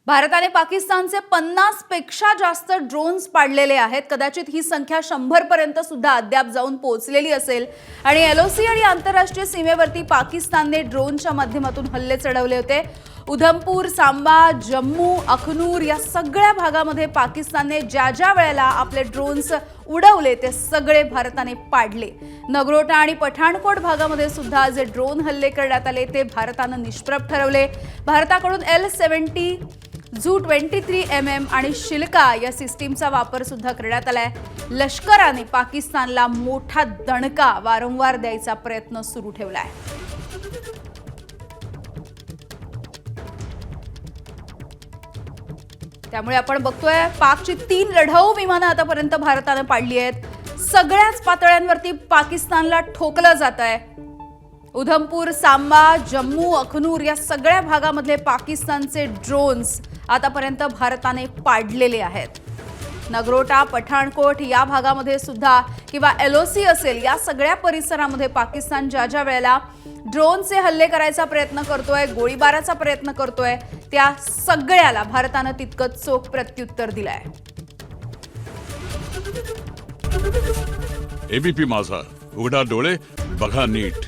भारताने पाकिस्तानचे 50 पेक्षा जास्त ड्रोन्स पाडलेले आहेत। कदाचित ही संख्या 100 पर्यंत सुद्धा अद्याप जाऊन पोहोचलेली असेल आणि एलओसी आणि आंतरराष्ट्रीय सीमेवरती पाकिस्तानने ड्रोनच्या माध्यमातून हल्ले चढवले होते। उधमपूर, सांबा, जम्मू, अखनूर या सगळ्या भागामध्ये पाकिस्तानने ज्या वेळेला आपले ड्रोन्स उडवले ते सगळे भारताने पाडले। नगरोटा आणि पठाणकोट भागामध्ये सुद्धा जे ड्रोन हल्ले करण्यात आले ते भारताने निष्प्रभ ठरवले। भारताकडून L-70 ZU-23mm आणि शिल्का या सिस्टीमचा वापर सुद्धा करण्यात आलाय। लष्कराने पाकिस्तानला मोठा दणका वारंवार द्यायचा प्रयत्न सुरू ठेवलाय। त्यामुळे आपण बघतोय पाकची 3 लढाऊ विमानं आतापर्यंत भारताने पाडली आहेत। सगळ्याच पातळ्यांवरती पाकिस्तानला ठोकलं जातंय। उधमपूर, सांबा, जम्मू, अखनूर या सगळ्या भागामधले पाकिस्तानचे ड्रोन्स आतापर्यंत भारताने पाडलेले आहेत। नगरोटा, पठाणकोट या भागामध्ये सुद्धा किंवा एलओसी असेल या सगळ्या परिसरामध्ये पाकिस्तान ज्या वेळेला ड्रोनचे हल्ले करायचा प्रयत्न करतोय, गोळीबाराचा प्रयत्न करतोय, त्या सगळ्याला भारताने तितकंच चोख प्रत्युत्तर दिलंय। एबीपी माझा, उघडा डोळे बघा नीट।